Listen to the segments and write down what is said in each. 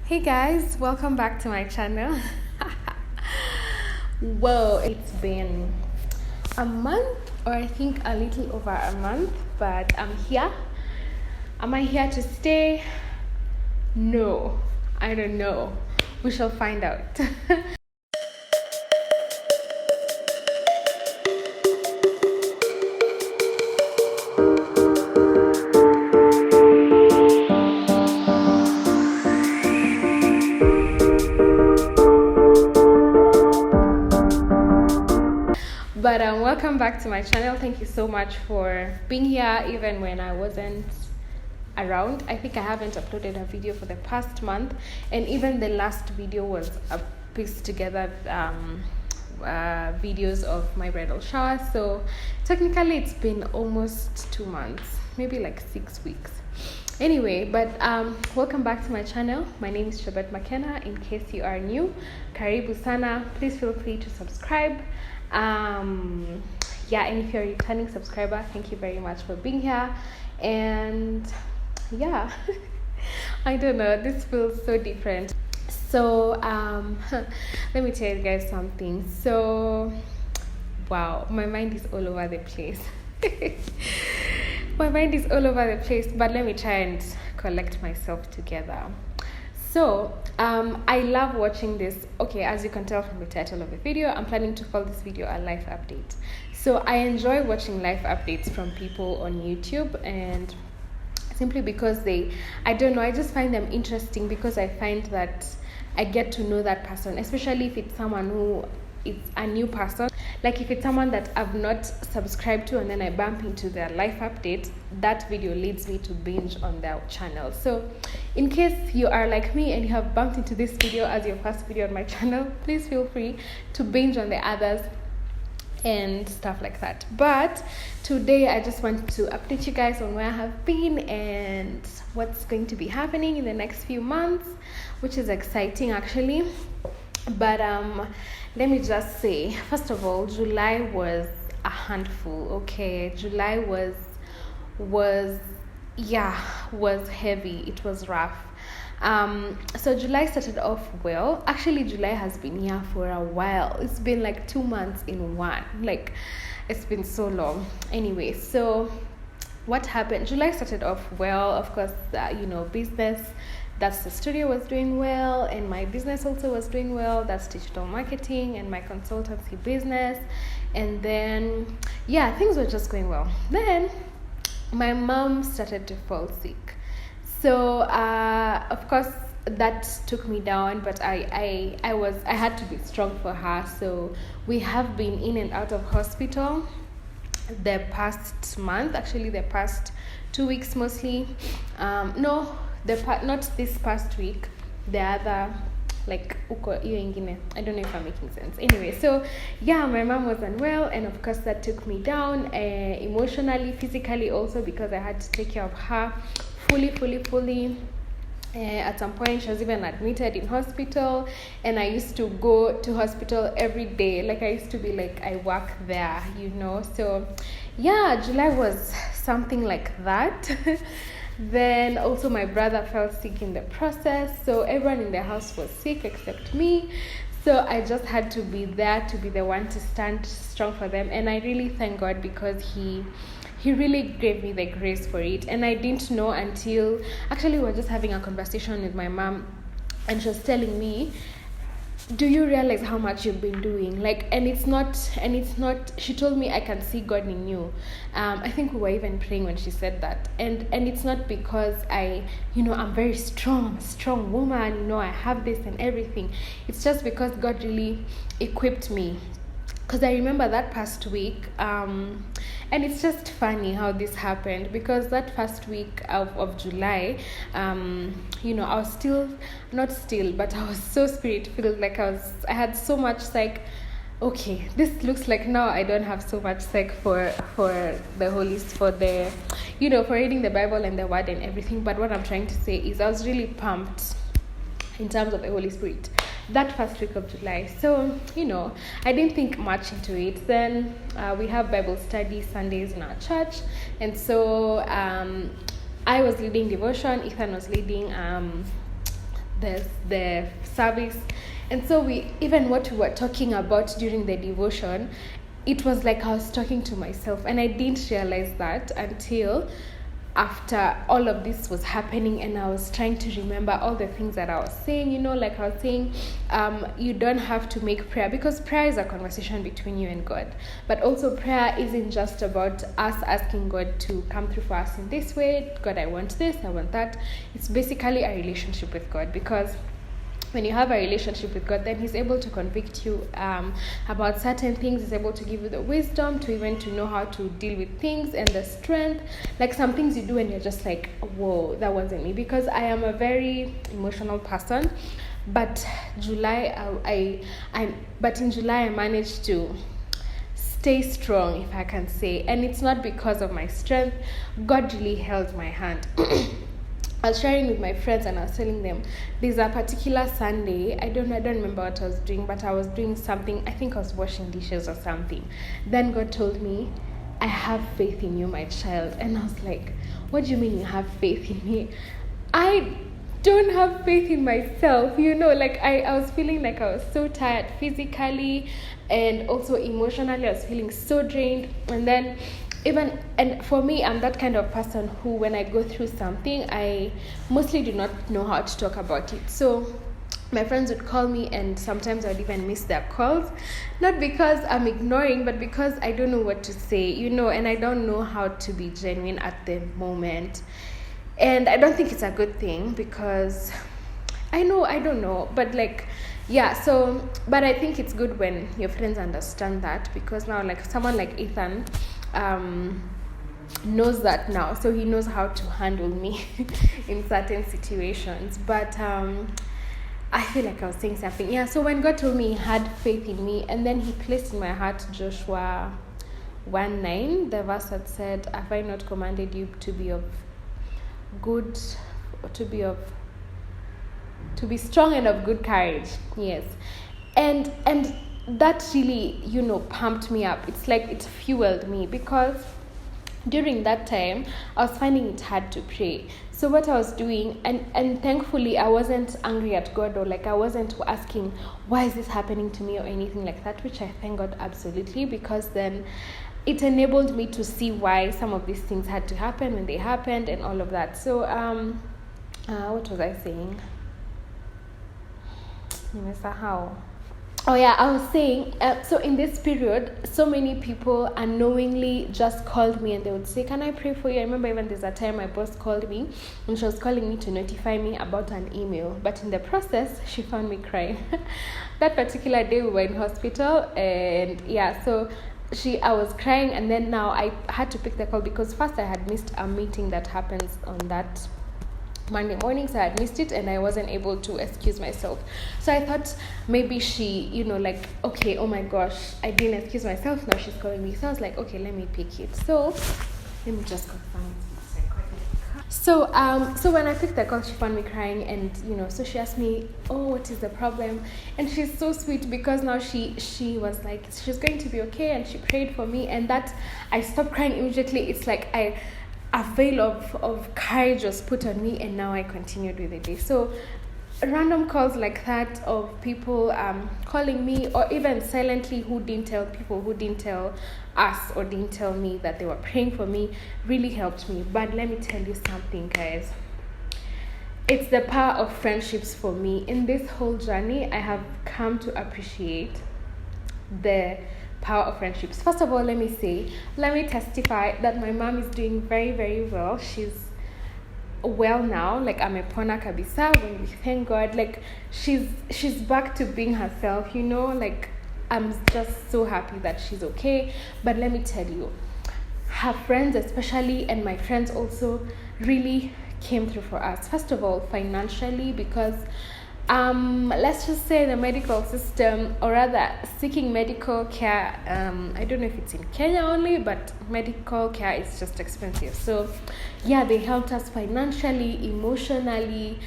Hey guys, welcome back to my channel. Whoa, it's been a month, or I think a little over a month, but I'm here. Am I here to stay? No, I don't know. We shall find out. But welcome back to my channel. Thank you so much for being here even when I wasn't around. I think I haven't uploaded a video for the past month, and even the last video was a pieced together videos of my bridal shower. So technically it's been almost 2 months, maybe like 6 weeks. Anyway, but welcome back to my channel. My name is Chebet Makena. In case you are new, karibu sana. Please feel free to subscribe. And if you're a returning subscriber, thank you very much for being here. And yeah, I don't know, this feels so different. So let me tell you guys something. So wow, my mind is all over the place. My mind is all over the place, but let me try and collect myself together. So I love watching this. Okay, as you can tell from the title of the video, I'm planning to call this video a life update. So I enjoy watching life updates from people on YouTube, and simply because I don't know, I just find them interesting, because I find that I get to know that person, especially if it's someone who is a new person. Like if it's someone that I've not subscribed to and then I bump into their life update, that video leads me to binge on their channel. So in case you are like me and you have bumped into this video as your first video on my channel, please feel free to binge on the others and stuff like that. But today I just want to update you guys on where I have been and what's going to be happening in the next few months, which is exciting actually. But let me just say, first of all, July was a handful. Okay, July was heavy. It was rough. So July started off well. Actually, July has been here for a while. It's been like 2 months in one. Like, it's been so long. Anyway, so what happened? July started off well. Of course, business. That's the studio was doing well, and my business also was doing well. That's digital marketing and my consultancy business. And then, things were just going well. Then my mom started to fall sick. So, of course, that took me down, but I had to be strong for her. So we have been in and out of hospital the past month, actually the past 2 weeks mostly. Not this past week, the other, like uko hiyo ingine. I don't know if I'm making sense. Anyway, so my mom was unwell, and of course that took me down emotionally, physically also, because I had to take care of her fully. At some point she was even admitted in hospital, and I used to go to hospital every day. Like I used to be like, I work there, So July was something like that. Then also my brother fell sick in the process, so everyone in the house was sick except me. So I just had to be there to be the one to stand strong for them, and I really thank God, because he really gave me the grace for it. And I didn't know until, actually, we were just having a conversation with my mom, and she was telling me, do you realize how much you've been doing? Like, and it's not, she told me, I can see God in you. I think we were even praying when she said that. And it's not because I'm very strong, woman, I have this and everything. It's just because God really equipped me. Because I remember that past week, and it's just funny how this happened, because that first week of July, I was but I was so spirit-filled. Like I had so much psych. Okay, this looks like now I don't have so much psych for the Holy, for the, for reading the Bible and the Word and everything. But what I'm trying to say is I was really pumped in terms of the Holy Spirit that first week of July. So, I didn't think much into it. Then we have Bible study Sundays in our church. And so I was leading devotion. Ethan was leading the service. And so what we were talking about during the devotion, it was like I was talking to myself, and I didn't realize that until after all of this was happening, and I was trying to remember all the things that I was saying. Like I was saying, you don't have to make prayer, because prayer is a conversation between you and God. But also prayer isn't just about us asking God to come through for us in this way. God, I want this, I want that. It's basically a relationship with God, because when you have a relationship with God, then He's able to convict you about certain things. He's able to give you the wisdom to know how to deal with things, and the strength. Like some things you do and you're just like, whoa, that wasn't me, because I am a very emotional person. But in July I managed to stay strong, if I can say, and it's not because of my strength. God really held my hand. I was sharing with my friends, and I was telling them there's a particular Sunday. I don't remember what I was doing, but I was doing something. I think I was washing dishes or something. Then God told me, I have faith in you, my child. And I was like, what do you mean you have faith in me? I don't have faith in myself. Like I was feeling like I was so tired physically, and also emotionally I was feeling so drained. And then and for me, I'm that kind of person who, when I go through something, I mostly do not know how to talk about it. So my friends would call me, and sometimes I'd even miss their calls, not because I'm ignoring, but because I don't know what to say, and I don't know how to be genuine at the moment. And I don't think it's a good thing, because I don't know, but but I think it's good when your friends understand that, because now, like someone like Ethan knows that now, so he knows how to handle me in certain situations. But I feel like I was saying something. So when God told me He had faith in me, and then He placed in my heart Joshua 1:9, the verse that said, have I not commanded you to be strong and of good courage? Yes. And that really, pumped me up. It's like it fueled me, because during that time I was finding it hard to pray. So what I was doing, and thankfully I wasn't angry at God, or like I wasn't asking why is this happening to me or anything like that, which I thank God absolutely, because then it enabled me to see why some of these things had to happen when they happened, and all of that. So what was I saying? How? Oh yeah, I was saying, so in this period, so many people unknowingly just called me, and they would say, can I pray for you? I remember even there's a time my boss called me, and she was calling me to notify me about an email. But in the process, she found me crying. That particular day, we were in hospital, and so I was crying, and then now I had to pick the call, because first I had missed a meeting that happens on that Monday morning, so I had missed it, and I wasn't able to excuse myself. So I thought maybe she, okay, oh my gosh, I didn't excuse myself, now she's calling me. So I was like, okay, let me pick it. So let me just confirm. So when I picked the call, she found me crying, and so she asked me, oh, what is the problem? And she's so sweet, because now she was like, she's going to be okay, and she prayed for me, and that I stopped crying immediately. It's like a veil of courage was put on me, and now I continued with the day. So random calls like that of people calling me, or even silently, who didn't tell us or didn't tell me that they were praying for me, really helped me. But let me tell you something, guys. It's the power of friendships for me. In this whole journey, I have come to appreciate the power of friendships. First of all, let me testify that my mom is doing very, very well. She's well now, like amepona kabisa, when we thank God. Like she's back to being herself, like I'm just so happy that she's okay. But let me tell you, her friends especially, and my friends also, really came through for us. First of all, financially, because let's just say the medical system, or rather seeking medical care, I don't know if it's in Kenya only, but medical care is just expensive. So they helped us financially, emotionally,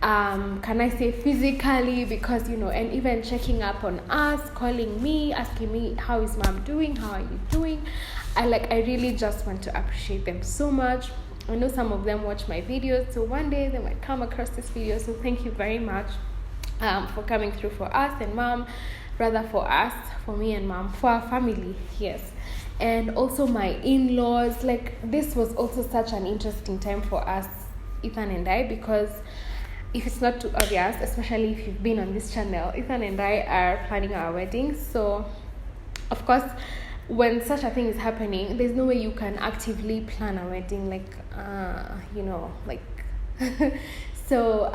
can I say physically, because and even checking up on us, calling me, asking me, how is mom doing, how are you doing? I really just want to appreciate them so much. I know some of them watch my videos, so one day they might come across this video. So thank you very much for coming through for us and mom, rather for us, for me and mom, for our family, yes. And also my in-laws. Like, this was also such an interesting time for us, Ethan and I, because if it's not too obvious, especially if you've been on this channel, Ethan and I are planning our wedding. So of course, when such a thing is happening, there's no way you can actively plan a wedding, like so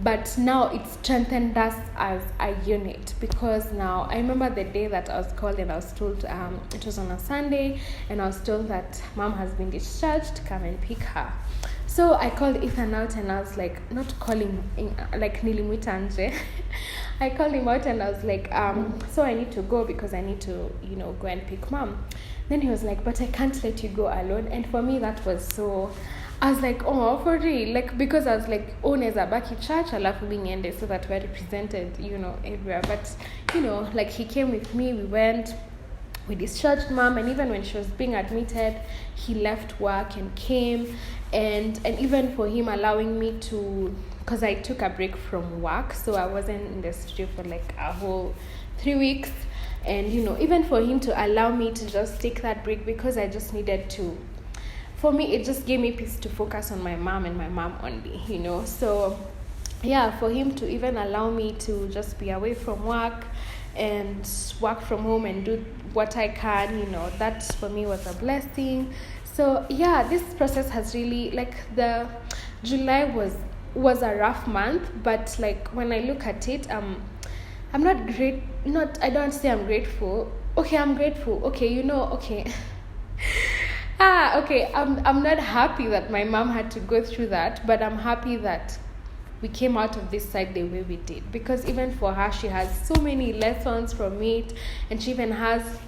but now it's strengthened us as a unit, because now I remember the day that I was called and I was told, it was on a Sunday, and I was told that mom has been discharged, come and pick her. So I called Ethan out and I was like, not calling like nilimwita nje. I called him out and I was like, so I need to go because I need to, go and pick mom. Then he was like, but I can't let you go alone. And for me, that was so, I was like, oh, for real? Like, because I was like, oh, neza baki church, alafu niende, so that we're represented, everywhere. But, like, he came with me, we went, we discharged mom, and even when she was being admitted, he left work and came, and even for him allowing me to, because I took a break from work, so I wasn't in the studio for like a whole 3 weeks, and even for him to allow me to just take that break, because I just needed to, for me, it just gave me peace to focus on my mom and my mom only, so yeah, for him to even allow me to just be away from work and work from home and do what I can, that for me was a blessing. So yeah, this process has really, like, the July was a rough month, but like when I look at it, I'm not I don't say I'm grateful. Okay, I'm grateful. Okay, okay. Okay, I'm not happy that my mom had to go through that, but I'm happy that we came out of this side the way we did, because even for her, she has so many lessons from it, and she even has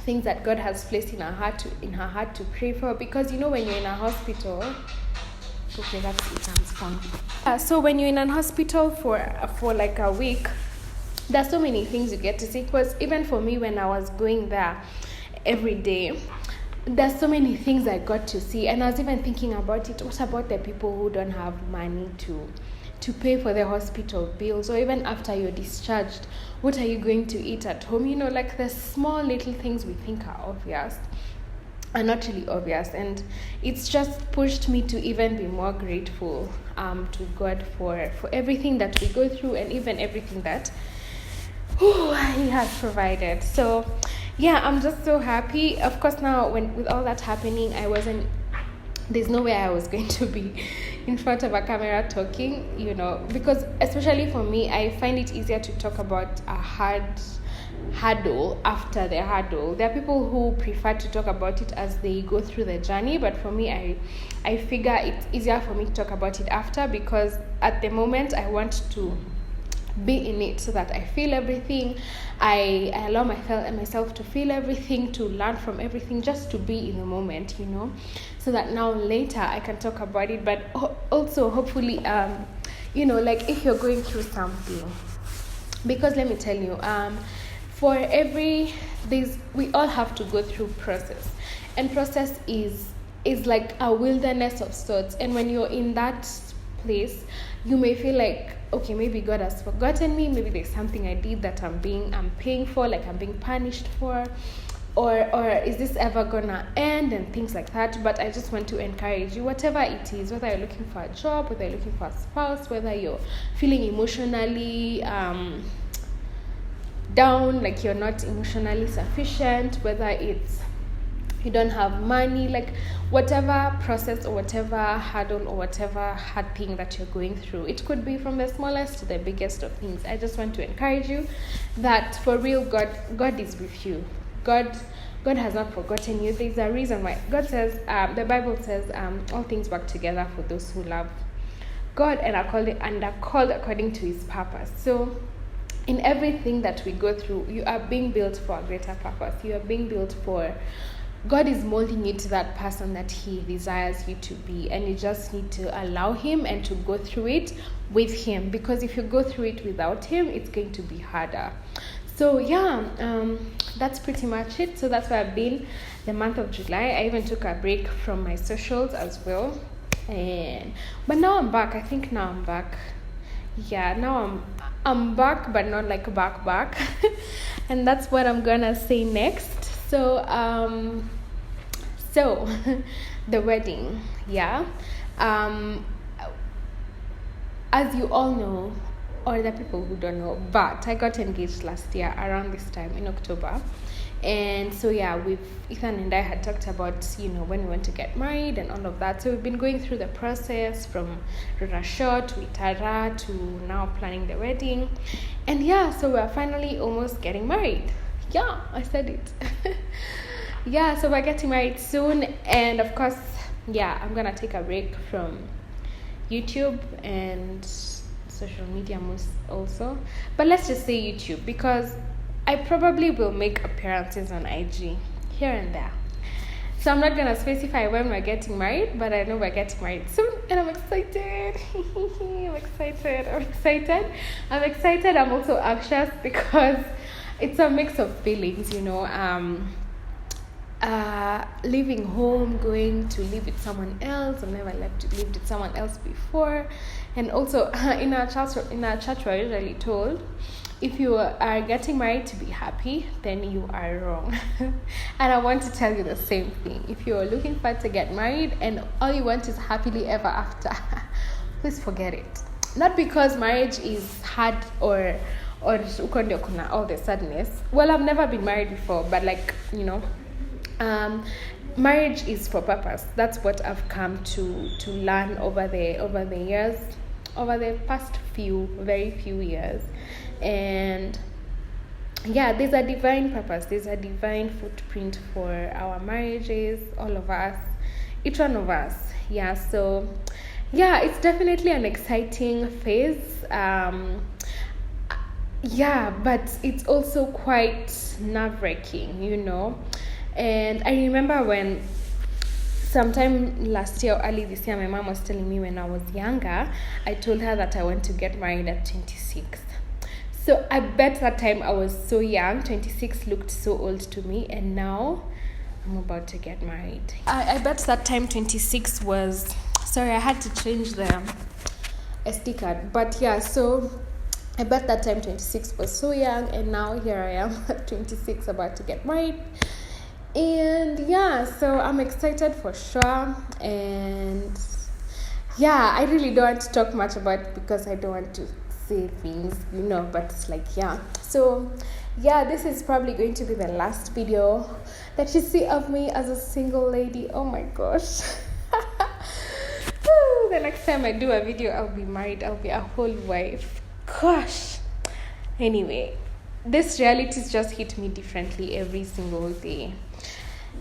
things that God has placed in her heart to pray for, because when you're in a hospital, okay, that's it, I'm fine. So when you're in a hospital for like a week, there's so many things you get to see. Because even for me, when I was going there every day, there's so many things I got to see, and I was even thinking about it. What about the people who don't have money to pay for their hospital bills, or even after you're discharged, what are you going to eat at home? Like the small little things we think are obvious are not really obvious, and it's just pushed me to even be more grateful to God for everything that we go through, and even everything that He has provided. So yeah, I'm just so happy. Of course, now with all that happening, there's no way I was going to be in front of a camera talking, because especially for me, I find it easier to talk about a hurdle after the hurdle. There are people who prefer to talk about it as they go through the journey, but for me, I figure it's easier for me to talk about it after, because at the moment I want to be in it, so that I feel everything. I allow myself to feel everything, to learn from everything, just to be in the moment, so that now later I can talk about it. But also hopefully, like if you're going through something, because let me tell you, we all have to go through process, and process is like a wilderness of sorts. And when you're in that place, you may feel like, okay, maybe God has forgotten me, maybe there's something I did that I'm paying for, like I'm being punished for, or is this ever gonna end, and things like that. But I just want to encourage you, whatever it is, whether you're looking for a job, whether you're looking for a spouse, whether you're feeling emotionally down, like you're not emotionally sufficient, whether it's you don't have money, like whatever process or whatever hurdle or whatever hard thing that you're going through, it could be from the smallest to the biggest of things. I just want to encourage you that for real, God is with you. God has not forgotten you. There's a reason why God says, the Bible says, all things work together for those who love God and are called according to His purpose. So in everything that we go through, you are being built for a greater purpose. You are being built for, God is molding you to that person that He desires you to be, and you just need to allow Him and to go through it with Him, because if you go through it without Him, it's going to be harder. So yeah, that's pretty much it. So that's where I've been the month of July. I even took a break from my socials as well, but now I'm back. I think now I'm back. Yeah, now I'm back, but not like back. And that's what I'm gonna say next. So so the wedding, yeah. As you all know, or the people who don't know, but I got engaged last year around this time in October. And so yeah, Ethan and I had talked about, when we want to get married and all of that. So we've been going through the process from Rurasho to Itara to now planning the wedding. And yeah, so we're finally almost getting married. Yeah, I said it. Yeah, so we're getting married soon. And of course, yeah, I'm gonna take a break from YouTube and social media most also. But let's just say YouTube, because I probably will make appearances on IG here and there. So I'm not gonna specify when we're getting married, but I know we're getting married soon, and I'm excited. I'm excited. I'm also anxious because it's a mix of feelings, leaving home, going to live with someone else. I've never lived with someone else before, and also in our church we're usually told, if you are getting married to be happy, then you are wrong. And I want to tell you the same thing. If you are looking forward to get married and all you want is happily ever after, please forget it. Not because marriage is hard or all the sadness. Well, I've never been married before, but marriage is for purpose. That's what I've come to learn over the years, over the past very few years. And yeah, there's a divine purpose, there's a divine footprint for our marriages, all of us, each one of us. Yeah, so yeah, it's definitely an exciting phase. Yeah, but it's also quite nerve-wracking, And I remember when sometime last year or early this year, my mom was telling me when I was younger, I told her that I want to get married at 26. So I bet that time I was so young. 26 looked so old to me, and now I'm about to get married. I bet that time 26 was... Sorry, I had to change the SD card. But yeah, so I bet that time 26 was so young, and now here I am at 26 about to get married. And yeah, so I'm excited for sure. And yeah, I really don't want to talk much about it because I don't want to say things, but it's like, yeah. So yeah, this is probably going to be the last video that you see of me as a single lady. Oh my gosh. The next time I do a video, I'll be married. I'll be a whole wife. Gosh. Anyway, this realities just hit me differently every single day.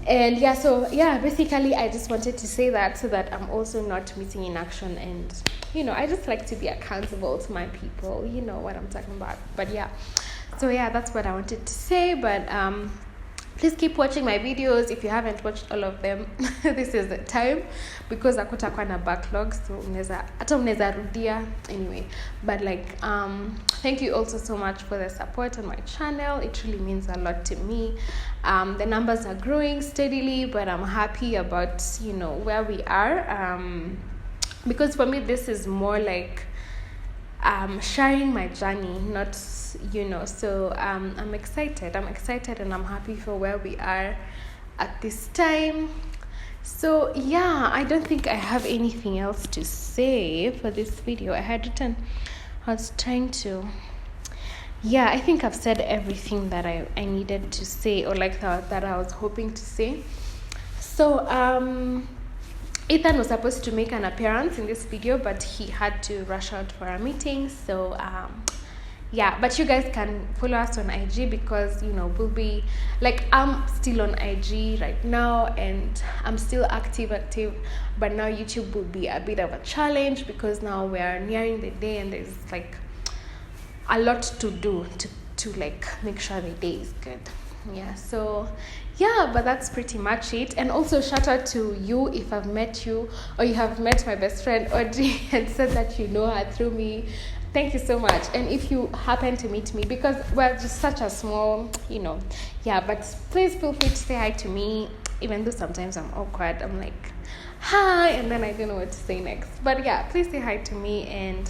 And yeah, so yeah, basically I just wanted to say that so that I'm also not missing in action. And I just like to be accountable to my people. You know what I'm talking about. But yeah, so yeah, that's what I wanted to say. But please keep watching my videos. If you haven't watched all of them, this is the time, because akutakuwa na backlog, so unaweza rudia anyway. But thank you also so much for the support on my channel. It really means a lot to me. The numbers are growing steadily, but I'm happy about where we are, because for me this is more like sharing my journey, not so I'm excited and I'm happy for where we are at this time. So yeah, I don't think I have anything else to say for this video. I was trying to, yeah, I think I've said everything that I needed to say, or that I was hoping to say. So Ethan was supposed to make an appearance in this video, but he had to rush out for a meeting. So yeah, but you guys can follow us on IG, because we'll be I'm still on IG right now, and I'm still active, but now YouTube will be a bit of a challenge, because now we are nearing the day and there's a lot to do to make sure the day is good. Yeah, so yeah, but that's pretty much it. And also shout out to you if I've met you, or you have met my best friend Audrey and said that you know her through me. Thank you so much. And if you happen to meet me, because we're just such a small, yeah, but please feel free to say hi to me, even though sometimes I'm awkward. I'm like, hi, and then I don't know what to say next. But yeah, please say hi to me. And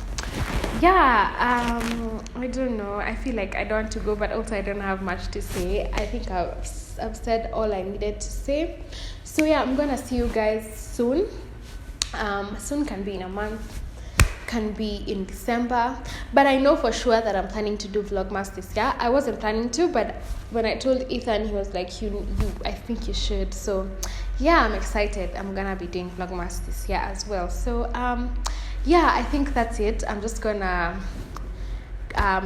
yeah, I don't know. I feel like I don't want to go, but also I don't have much to say. I think I've said all I needed to say. So yeah, I'm gonna see you guys soon. Soon can be in a month, can be in December, but I know for sure that I'm planning to do Vlogmas this year. I wasn't planning to, but when I told Ethan, he was like, you I think you should. So yeah, I'm excited. I'm gonna be doing Vlogmas this year as well. So yeah, I think that's it. I'm just gonna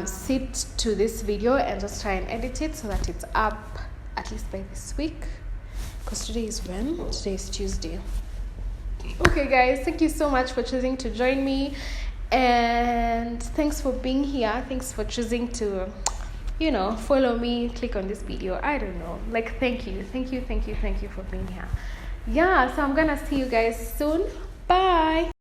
sit to this video and just try and edit it so that it's up at least by this week, because today is Tuesday. Okay guys, thank you so much for choosing to join me, and thanks for being here. Thanks for choosing to follow me, click on this video. I don't know, like, thank you for being here. Yeah, so I'm gonna see you guys soon. Bye.